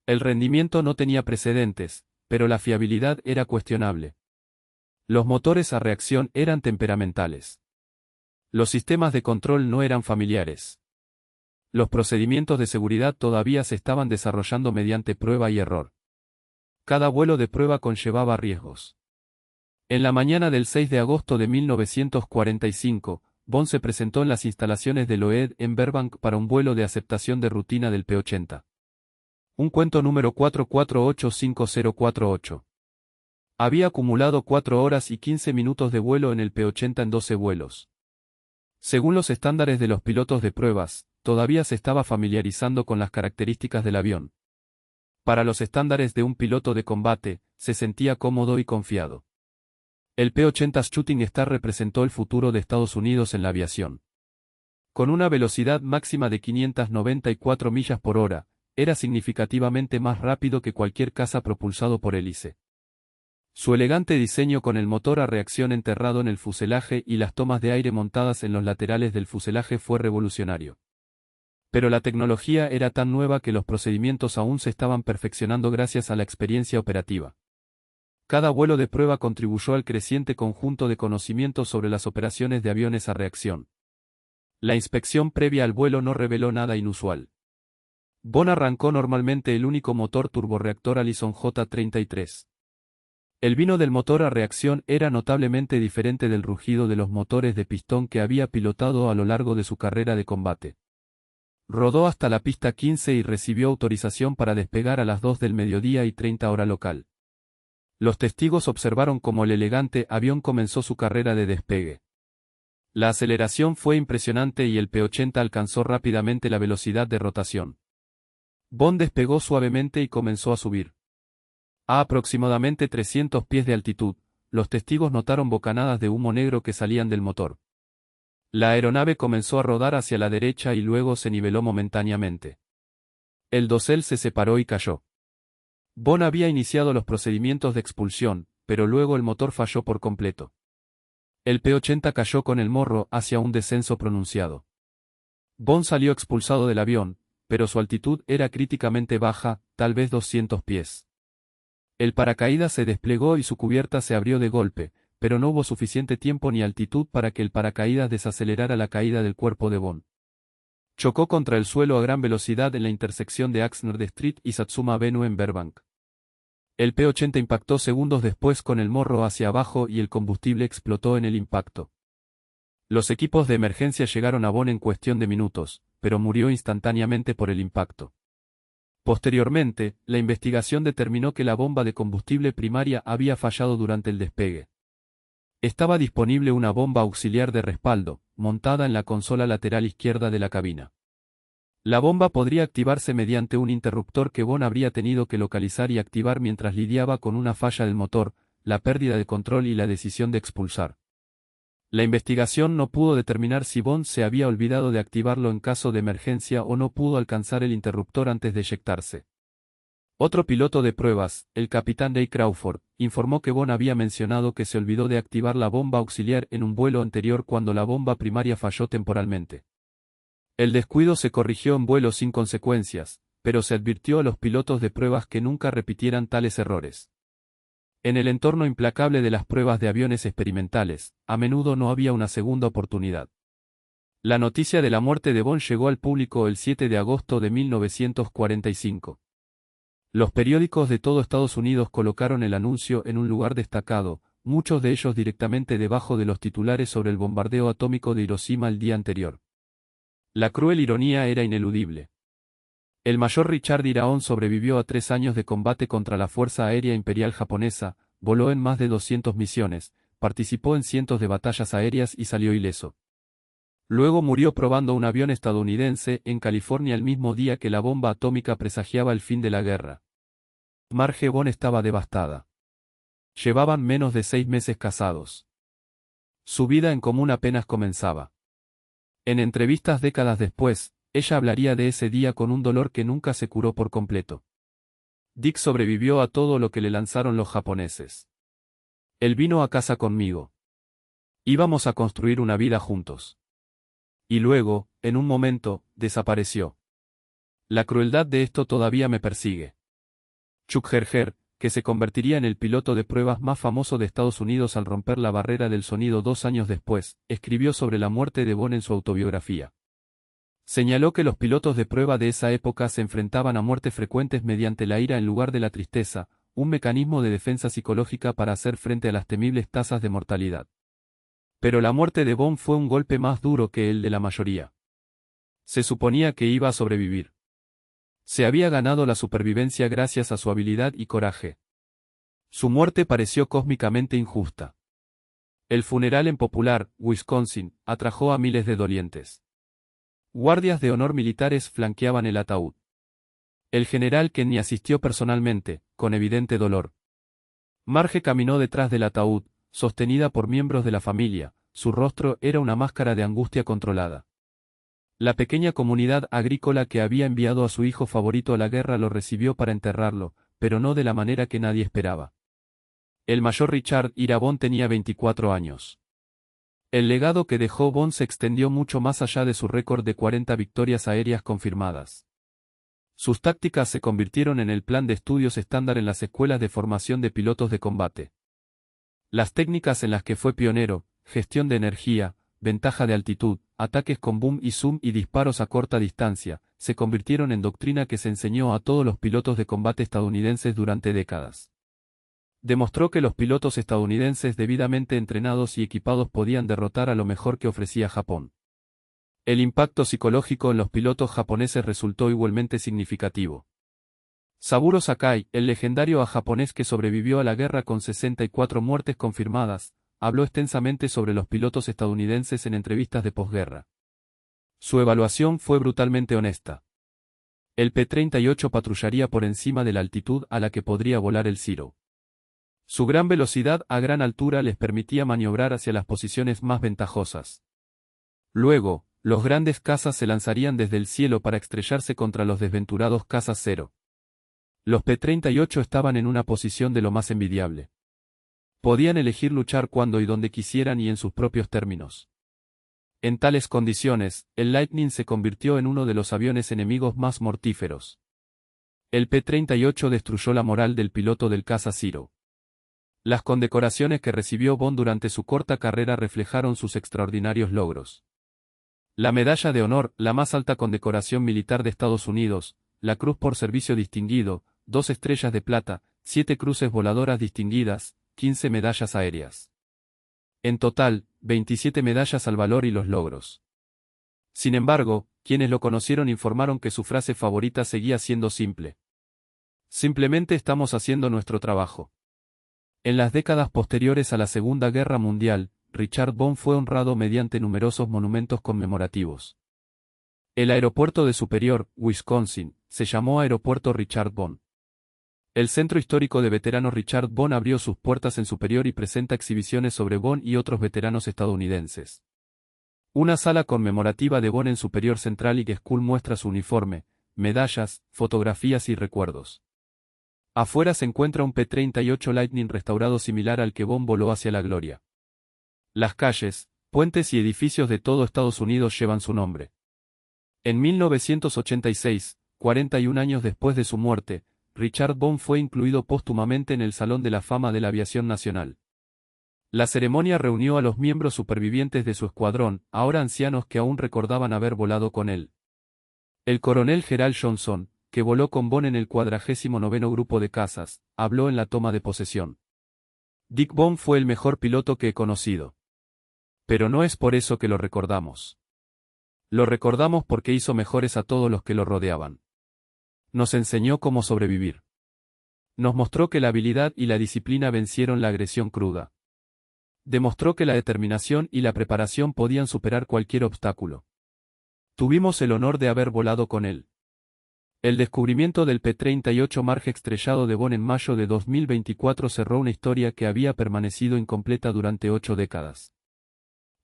El rendimiento no tenía precedentes, pero la fiabilidad era cuestionable. Los motores a reacción eran temperamentales. Los sistemas de control no eran familiares. Los procedimientos de seguridad todavía se estaban desarrollando mediante prueba y error. Cada vuelo de prueba conllevaba riesgos. En la mañana del 6 de agosto de 1945, Bond se presentó en las instalaciones de Lockheed en Burbank para un vuelo de aceptación de rutina del P-80. Un cuento número 4485048. Había acumulado 4 horas y 15 minutos de vuelo en el P-80 en 12 vuelos. Según los estándares de los pilotos de pruebas, todavía se estaba familiarizando con las características del avión. Para los estándares de un piloto de combate, se sentía cómodo y confiado. El P-80 Shooting Star representó el futuro de Estados Unidos en la aviación. Con una velocidad máxima de 594 millas por hora, era significativamente más rápido que cualquier caza propulsado por hélice. Su elegante diseño con el motor a reacción enterrado en el fuselaje y las tomas de aire montadas en los laterales del fuselaje fue revolucionario. Pero la tecnología era tan nueva que los procedimientos aún se estaban perfeccionando gracias a la experiencia operativa. Cada vuelo de prueba contribuyó al creciente conjunto de conocimientos sobre las operaciones de aviones a reacción. La inspección previa al vuelo no reveló nada inusual. Bond arrancó normalmente el único motor turborreactor Allison J-33. El vino del motor a reacción era notablemente diferente del rugido de los motores de pistón que había pilotado a lo largo de su carrera de combate. Rodó hasta la pista 15 y recibió autorización para despegar a las 2 del mediodía y 30 hora local. Los testigos observaron cómo el elegante avión comenzó su carrera de despegue. La aceleración fue impresionante y el P-80 alcanzó rápidamente la velocidad de rotación. Bond despegó suavemente y comenzó a subir. A aproximadamente 300 pies de altitud, los testigos notaron bocanadas de humo negro que salían del motor. La aeronave comenzó a rodar hacia la derecha y luego se niveló momentáneamente. El dosel se separó y cayó. Bond había iniciado los procedimientos de expulsión, pero luego el motor falló por completo. El P-80 cayó con el morro hacia un descenso pronunciado. Bond salió expulsado del avión, pero su altitud era críticamente baja, tal vez 200 pies. El paracaídas se desplegó y su cubierta se abrió de golpe, pero no hubo suficiente tiempo ni altitud para que el paracaídas desacelerara la caída del cuerpo de Bond. Chocó contra el suelo a gran velocidad en la intersección de Oxnard Street y Satsuma Avenue en Burbank. El P-80 impactó segundos después con el morro hacia abajo y el combustible explotó en el impacto. Los equipos de emergencia llegaron a Bond en cuestión de minutos, pero murió instantáneamente por el impacto. Posteriormente, la investigación determinó que la bomba de combustible primaria había fallado durante el despegue. Estaba disponible una bomba auxiliar de respaldo, montada en la consola lateral izquierda de la cabina. La bomba podría activarse mediante un interruptor que Bond habría tenido que localizar y activar mientras lidiaba con una falla del motor, la pérdida de control y la decisión de expulsar. La investigación no pudo determinar si Bond se había olvidado de activarlo en caso de emergencia o no pudo alcanzar el interruptor antes de eyectarse. Otro piloto de pruebas, el capitán Ray Crawford, informó que Bond había mencionado que se olvidó de activar la bomba auxiliar en un vuelo anterior cuando la bomba primaria falló temporalmente. El descuido se corrigió en vuelo sin consecuencias, pero se advirtió a los pilotos de pruebas que nunca repitieran tales errores. En el entorno implacable de las pruebas de aviones experimentales, a menudo no había una segunda oportunidad. La noticia de la muerte de Bond llegó al público el 7 de agosto de 1945. Los periódicos de todo Estados Unidos colocaron el anuncio en un lugar destacado, muchos de ellos directamente debajo de los titulares sobre el bombardeo atómico de Hiroshima el día anterior. La cruel ironía era ineludible. El mayor Richard Iraon sobrevivió a 3 años de combate contra la Fuerza Aérea Imperial Japonesa, voló en más de 200 misiones, participó en cientos de batallas aéreas y salió ileso. Luego murió probando un avión estadounidense en California el mismo día que la bomba atómica presagiaba el fin de la guerra. Marge Bond estaba devastada. Llevaban menos de 6 meses casados. Su vida en común apenas comenzaba. En entrevistas décadas después, ella hablaría de ese día con un dolor que nunca se curó por completo. Dick sobrevivió a todo lo que le lanzaron los japoneses. Él vino a casa conmigo. Íbamos a construir una vida juntos. Y luego, en un momento, desapareció. La crueldad de esto todavía me persigue. Chuck Yeager, que se convertiría en el piloto de pruebas más famoso de Estados Unidos al romper la barrera del sonido 2 años después, escribió sobre la muerte de Bond en su autobiografía. Señaló que los pilotos de prueba de esa época se enfrentaban a muertes frecuentes mediante la ira en lugar de la tristeza, un mecanismo de defensa psicológica para hacer frente a las temibles tasas de mortalidad. Pero la muerte de Bond fue un golpe más duro que el de la mayoría. Se suponía que iba a sobrevivir. Se había ganado la supervivencia gracias a su habilidad y coraje. Su muerte pareció cósmicamente injusta. El funeral en Popular, Wisconsin, atrajo a miles de dolientes. Guardias de honor militares flanqueaban el ataúd. El general Kenny asistió personalmente, con evidente dolor. Marge caminó detrás del ataúd, sostenida por miembros de la familia, su rostro era una máscara de angustia controlada. La pequeña comunidad agrícola que había enviado a su hijo favorito a la guerra lo recibió para enterrarlo, pero no de la manera que nadie esperaba. El mayor Richard Ira Bond tenía 24 años. El legado que dejó Bond se extendió mucho más allá de su récord de 40 victorias aéreas confirmadas. Sus tácticas se convirtieron en el plan de estudios estándar en las escuelas de formación de pilotos de combate. Las técnicas en las que fue pionero, gestión de energía, ventaja de altitud, ataques con boom y zoom y disparos a corta distancia, se convirtieron en doctrina que se enseñó a todos los pilotos de combate estadounidenses durante décadas. Demostró que los pilotos estadounidenses debidamente entrenados y equipados podían derrotar a lo mejor que ofrecía Japón. El impacto psicológico en los pilotos japoneses resultó igualmente significativo. Saburo Sakai, el legendario japonés que sobrevivió a la guerra con 64 muertes confirmadas, habló extensamente sobre los pilotos estadounidenses en entrevistas de posguerra. Su evaluación fue brutalmente honesta. El P-38 patrullaría por encima de la altitud a la que podría volar el Zero. Su gran velocidad a gran altura les permitía maniobrar hacia las posiciones más ventajosas. Luego, los grandes cazas se lanzarían desde el cielo para estrellarse contra los desventurados cazas Zero. Los P-38 estaban en una posición de lo más envidiable. Podían elegir luchar cuando y donde quisieran y en sus propios términos. En tales condiciones, el Lightning se convirtió en uno de los aviones enemigos más mortíferos. El P-38 destruyó la moral del piloto del caza Zero. Las condecoraciones que recibió Bond durante su corta carrera reflejaron sus extraordinarios logros. La Medalla de Honor, la más alta condecoración militar de Estados Unidos, la Cruz por Servicio Distinguido, 2 estrellas de plata, 7 cruces voladoras distinguidas, 15 medallas aéreas. En total, 27 medallas al valor y los logros. Sin embargo, quienes lo conocieron informaron que su frase favorita seguía siendo simple. Simplemente estamos haciendo nuestro trabajo. En las décadas posteriores a la Segunda Guerra Mundial, Richard Bond fue honrado mediante numerosos monumentos conmemorativos. El aeropuerto de Superior, Wisconsin, se llamó Aeropuerto Richard Bond. El Centro Histórico de Veteranos Richard Bond abrió sus puertas en Superior y presenta exhibiciones sobre Bond y otros veteranos estadounidenses. Una sala conmemorativa de Bond en Superior Central y School muestra su uniforme, medallas, fotografías y recuerdos. Afuera se encuentra un P-38 Lightning restaurado similar al que Bond voló hacia la gloria. Las calles, puentes y edificios de todo Estados Unidos llevan su nombre. En 1986, 41 años después de su muerte, Richard Bond fue incluido póstumamente en el Salón de la Fama de la Aviación Nacional. La ceremonia reunió a los miembros supervivientes de su escuadrón, ahora ancianos que aún recordaban haber volado con él. El coronel Gerald Johnson, que voló con Bond en el 49º Grupo de Cazas, habló en la toma de posesión. Dick Bond fue el mejor piloto que he conocido. Pero no es por eso que lo recordamos. Lo recordamos porque hizo mejores a todos los que lo rodeaban. Nos enseñó cómo sobrevivir. Nos mostró que la habilidad y la disciplina vencieron la agresión cruda. Demostró que la determinación y la preparación podían superar cualquier obstáculo. Tuvimos el honor de haber volado con él. El descubrimiento del P-38 Marge estrellado de Bond en mayo de 2024 cerró una historia que había permanecido incompleta durante 8 décadas.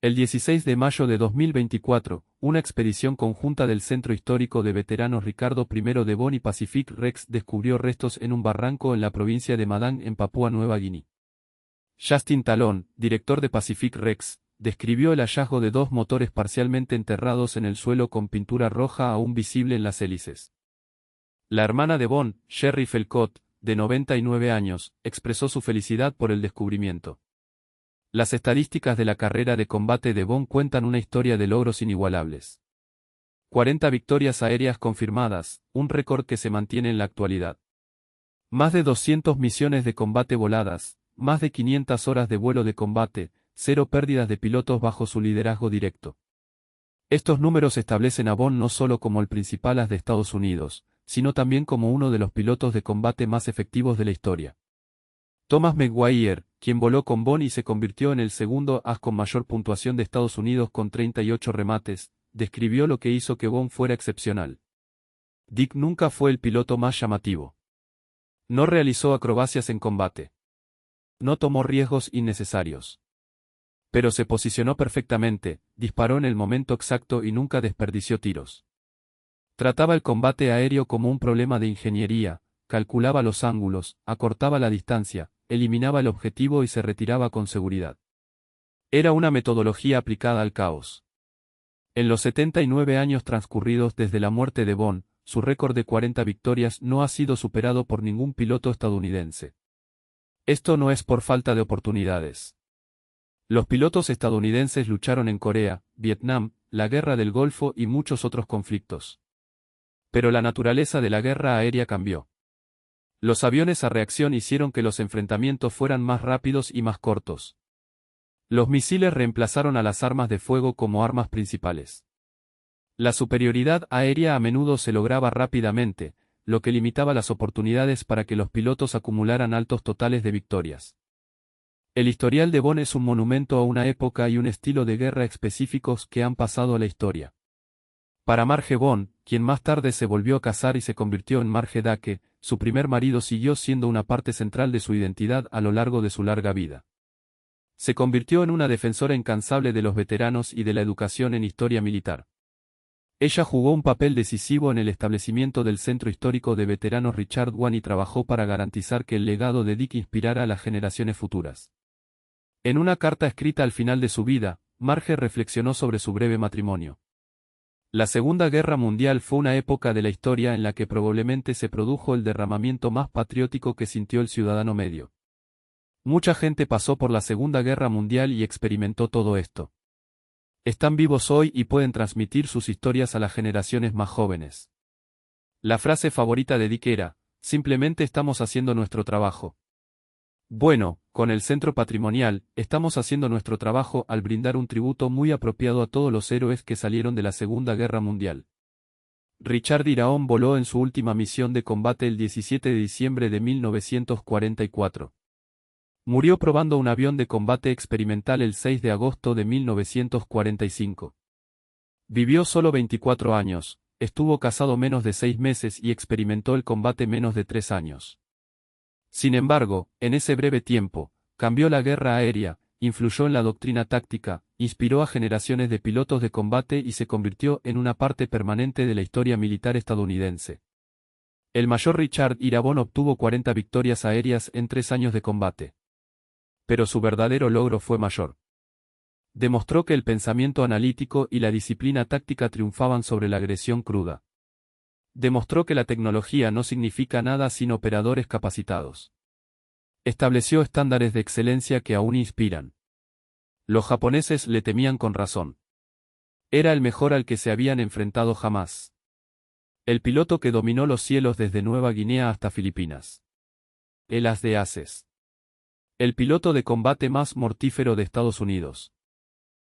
El 16 de mayo de 2024, una expedición conjunta del Centro Histórico de Veteranos Ricardo I de Bond y Pacific Rex descubrió restos en un barranco en la provincia de Madang en Papúa Nueva Guinea. Justin Talon, director de Pacific Rex, describió el hallazgo de 2 motores parcialmente enterrados en el suelo con pintura roja aún visible en las hélices. La hermana de Bond, Sherry Felcott, de 99 años, expresó su felicidad por el descubrimiento. Las estadísticas de la carrera de combate de Bond cuentan una historia de logros inigualables. 40 victorias aéreas confirmadas, un récord que se mantiene en la actualidad. Más de 200 misiones de combate voladas, más de 500 horas de vuelo de combate, 0 pérdidas de pilotos bajo su liderazgo directo. Estos números establecen a Bond no solo como el principal as de Estados Unidos, sino también como uno de los pilotos de combate más efectivos de la historia. Thomas Maguire, quien voló con Bond y se convirtió en el segundo as con mayor puntuación de Estados Unidos con 38 remates, describió lo que hizo que Bond fuera excepcional. Dick nunca fue el piloto más llamativo. No realizó acrobacias en combate. No tomó riesgos innecesarios. Pero se posicionó perfectamente, disparó en el momento exacto y nunca desperdició tiros. Trataba el combate aéreo como un problema de ingeniería, calculaba los ángulos, acortaba la distancia, eliminaba el objetivo y se retiraba con seguridad. Era una metodología aplicada al caos. En los 79 años transcurridos desde la muerte de Bond, su récord de 40 victorias no ha sido superado por ningún piloto estadounidense. Esto no es por falta de oportunidades. Los pilotos estadounidenses lucharon en Corea, Vietnam, la Guerra del Golfo y muchos otros conflictos. Pero la naturaleza de la guerra aérea cambió. Los aviones a reacción hicieron que los enfrentamientos fueran más rápidos y más cortos. Los misiles reemplazaron a las armas de fuego como armas principales. La superioridad aérea a menudo se lograba rápidamente, lo que limitaba las oportunidades para que los pilotos acumularan altos totales de victorias. El historial de Bond es un monumento a una época y un estilo de guerra específicos que han pasado a la historia. Para Marge Bond, quien más tarde se volvió a casar y se convirtió en Marge Dacke, su primer marido siguió siendo una parte central de su identidad a lo largo de su larga vida. Se convirtió en una defensora incansable de los veteranos y de la educación en historia militar. Ella jugó un papel decisivo en el establecimiento del Centro Histórico de Veteranos Richard Bond y trabajó para garantizar que el legado de Dick inspirara a las generaciones futuras. En una carta escrita al final de su vida, Marge reflexionó sobre su breve matrimonio. La Segunda Guerra Mundial fue una época de la historia en la que probablemente se produjo el derramamiento más patriótico que sintió el ciudadano medio. Mucha gente pasó por la Segunda Guerra Mundial y experimentó todo esto. Están vivos hoy y pueden transmitir sus historias a las generaciones más jóvenes. La frase favorita de Dick era: simplemente estamos haciendo nuestro trabajo. Bueno, con el Centro Patrimonial, estamos haciendo nuestro trabajo al brindar un tributo muy apropiado a todos los héroes que salieron de la Segunda Guerra Mundial. Richard Iraón voló en su última misión de combate el 17 de diciembre de 1944. Murió probando un avión de combate experimental el 6 de agosto de 1945. Vivió solo 24 años, estuvo casado menos de 6 meses y experimentó el combate menos de 3 años. Sin embargo, en ese breve tiempo, cambió la guerra aérea, influyó en la doctrina táctica, inspiró a generaciones de pilotos de combate y se convirtió en una parte permanente de la historia militar estadounidense. El mayor Richard Iraón obtuvo 40 victorias aéreas en 3 años de combate. Pero su verdadero logro fue mayor. Demostró que el pensamiento analítico y la disciplina táctica triunfaban sobre la agresión cruda. Demostró que la tecnología no significa nada sin operadores capacitados. Estableció estándares de excelencia que aún inspiran. Los japoneses le temían con razón. Era el mejor al que se habían enfrentado jamás. El piloto que dominó los cielos desde Nueva Guinea hasta Filipinas. El as de ases. El piloto de combate más mortífero de Estados Unidos.